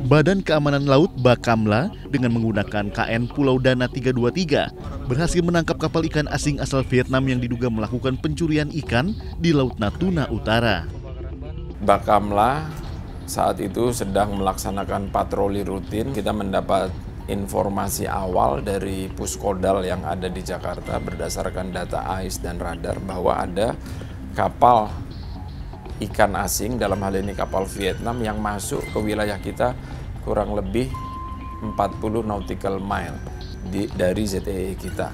Badan Keamanan Laut Bakamla dengan menggunakan KN Pulau Dana 323 berhasil menangkap kapal ikan asing asal Vietnam yang diduga melakukan pencurian ikan di Laut Natuna Utara. Bakamla saat itu sedang melaksanakan patroli rutin. Kita mendapat informasi awal dari Puskodal yang ada di Jakarta berdasarkan data AIS dan radar bahwa ada kapal ikan asing, dalam hal ini kapal Vietnam yang masuk ke wilayah kita kurang lebih 40 nautical mile dari ZEE kita.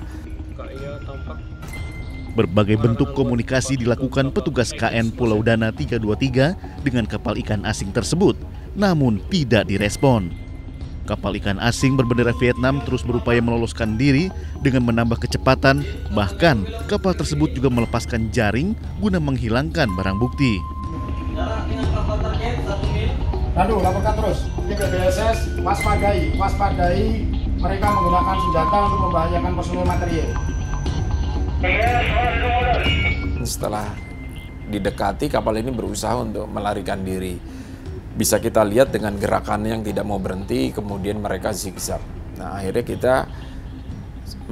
Berbagai bentuk komunikasi dilakukan petugas KN Pulau Dana 323 dengan kapal ikan asing tersebut, namun tidak direspon. Kapal ikan asing berbendera Vietnam terus berupaya meloloskan diri dengan menambah kecepatan, bahkan kapal tersebut juga melepaskan jaring guna menghilangkan barang bukti. Lalu laporkan terus, BSS waspadai mereka menggunakan senjata untuk membahayakan personil material. Setelah didekati, kapal ini berusaha untuk melarikan diri. Bisa kita lihat dengan gerakannya yang tidak mau berhenti, kemudian mereka zigzag. Nah, akhirnya kita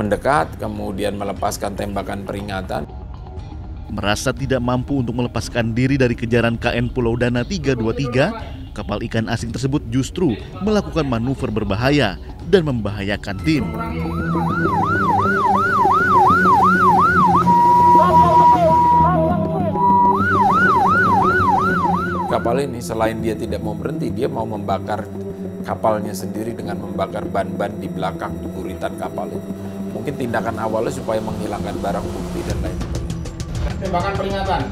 mendekat, kemudian melepaskan tembakan peringatan. Merasa tidak mampu untuk melepaskan diri dari kejaran KN Pulau Dana 323, kapal ikan asing tersebut justru melakukan manuver berbahaya dan membahayakan tim. Kapal ini selain dia tidak mau berhenti, dia mau membakar kapalnya sendiri dengan membakar ban-ban di belakang buritan kapal ini. Mungkin tindakan awalnya supaya menghilangkan barang bukti dan lain sebagainya. Tembakan peringatan.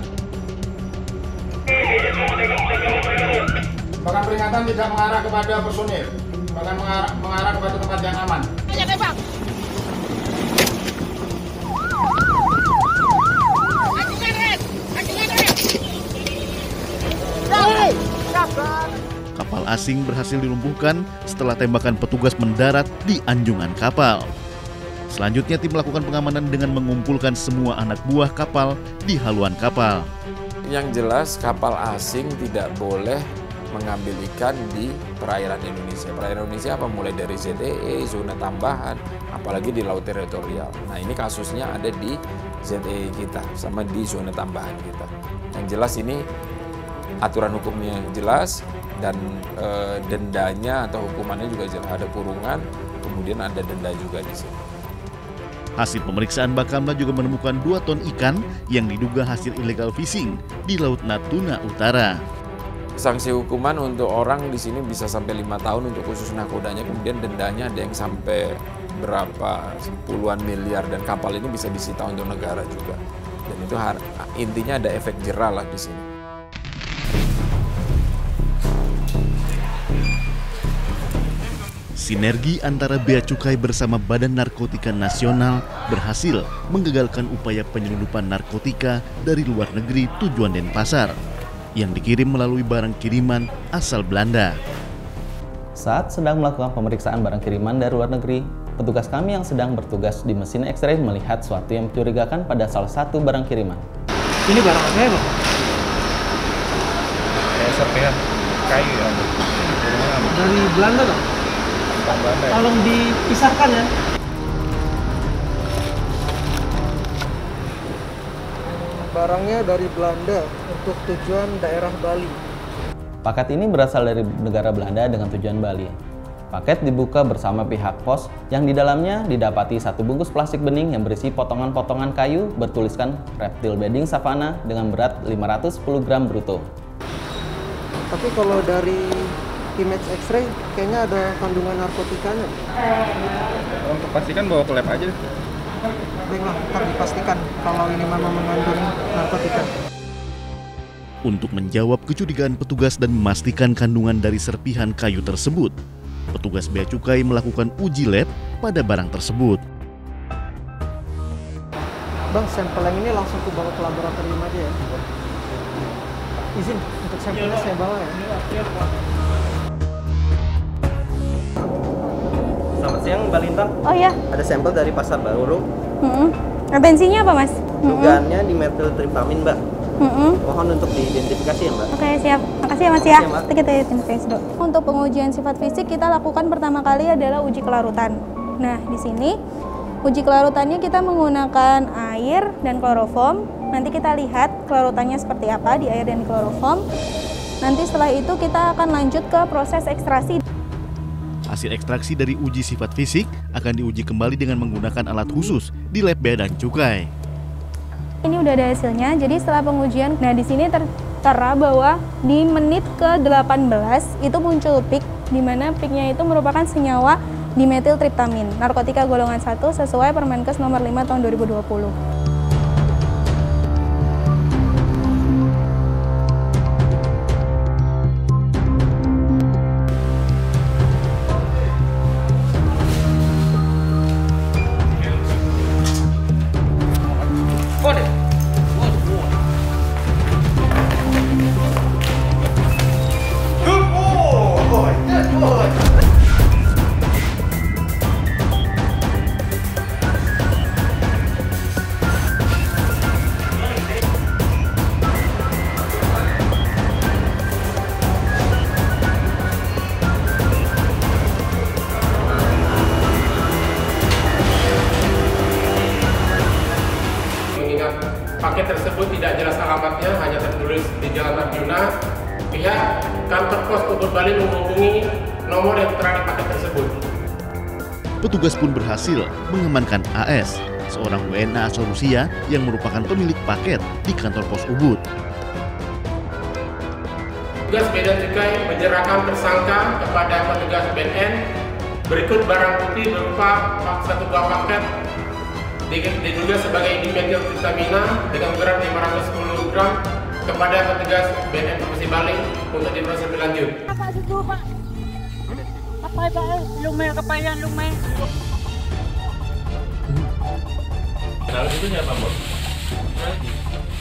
Tembakan peringatan tidak mengarah kepada personil, bahkan mengarah kepada tempat yang aman. Kapal asing berhasil dilumpuhkan setelah tembakan petugas mendarat di anjungan kapal. Selanjutnya tim melakukan pengamanan dengan mengumpulkan semua anak buah kapal di haluan kapal. Yang jelas kapal asing tidak boleh mengambil ikan di perairan Indonesia. Perairan Indonesia apa? Mulai dari ZEE, zona tambahan, apalagi di laut teritorial. Nah, ini kasusnya ada di ZEE kita sama di zona tambahan kita. Yang jelas ini aturan hukumnya jelas dan dendanya atau hukumannya juga jelas, ada kurungan, kemudian ada denda juga di sini. Hasil pemeriksaan Bakamla juga menemukan 2 ton ikan yang diduga hasil illegal fishing di Laut Natuna Utara. Sanksi hukuman untuk orang di sini bisa sampai 5 tahun untuk khusus nakodanya, kemudian dendanya ada yang sampai berapa puluhan miliar dan kapal ini bisa disita untuk negara juga. Dan itu intinya ada efek jerah lah di sini. Sinergi antara Bea Cukai bersama Badan Narkotika Nasional berhasil menggagalkan upaya penyelundupan narkotika dari luar negeri tujuan Denpasar yang dikirim melalui barang kiriman asal Belanda. Saat sedang melakukan pemeriksaan barang kiriman dari luar negeri, petugas kami yang sedang bertugas di mesin X-ray melihat sesuatu yang mencurigakan pada salah satu barang kiriman. Ini barang apa ya, Bang? Serpihan kayu ya. Dari Belanda, Bang? Tolong dipisahkan ya. Barangnya dari Belanda untuk tujuan daerah Bali. Paket ini berasal dari negara Belanda dengan tujuan Bali. Paket dibuka bersama pihak pos yang di dalamnya didapati 1 bungkus plastik bening yang berisi potongan-potongan kayu bertuliskan reptil bedding savana dengan berat 510 gram bruto. Tapi kalau dari image X-ray kayaknya ada kandungan narkotikanya. Untuk pastikan bawa ke lab aja. Baiklah, ntar dipastikan kalau ini memang mengandung narkotika. Untuk menjawab kecurigaan petugas dan memastikan kandungan dari serpihan kayu tersebut, petugas Bea Cukai melakukan uji lab pada barang tersebut. Bang, sampel yang ini langsung ke bawa ke laboratorium aja ya. Izin untuk sampelnya saya bawa ya. Selamat siang, Mbak Lintang. Oh ya. Ada sampel dari Pasar Baru. Bensinnya apa, Mas? Dugaannya di metiltriptamin, Mbak. Mohon untuk diidentifikasi ya Mbak. Oke, siap. Makasih ya Mas ya. Mbak. Kita identifikasi dulu. Untuk pengujian sifat fisik kita lakukan pertama kali adalah uji kelarutan. Nah, di sini uji kelarutannya kita menggunakan air dan kloroform. Nanti kita lihat kelarutannya seperti apa di air dan di kloroform. Nanti setelah itu kita akan lanjut ke proses ekstraksi. Hasil ekstraksi dari uji sifat fisik akan diuji kembali dengan menggunakan alat khusus di lab Bea dan Cukai. Ini udah ada hasilnya, jadi setelah pengujian, nah di sini tertera bahwa di menit ke-18 itu muncul peak, di mana peaknya itu merupakan senyawa dimetiltriptamin, narkotika golongan 1 sesuai Permenkes nomor 5 tahun 2020. Paket tersebut tidak jelas alamatnya, hanya tertulis di Jalan Arjuna. Pihak kantor pos Ubud Bali menghubungi nomor yang tertera di paket tersebut. Petugas pun berhasil mengamankan AS, seorang WNA asal Rusia yang merupakan pemilik paket di kantor pos Ubud. Petugas Bea dan Cukai menyerahkan tersangka kepada petugas BNN. Berikut barang bukti berupa satu buah paket diduga sebagai dimetiltriptamina dengan berat 510 gram kepada petugas BNN Provinsi Bali untuk diproses lebih lanjut. Apa itu Pak? Apa Pak? Lumeh kepayan lumeh. Kenal itu siapa Bos?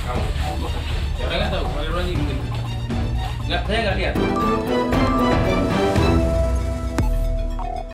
Kamu? Saya nggak tahu, Pak Irwan ini. Nggak, saya nggak lihat.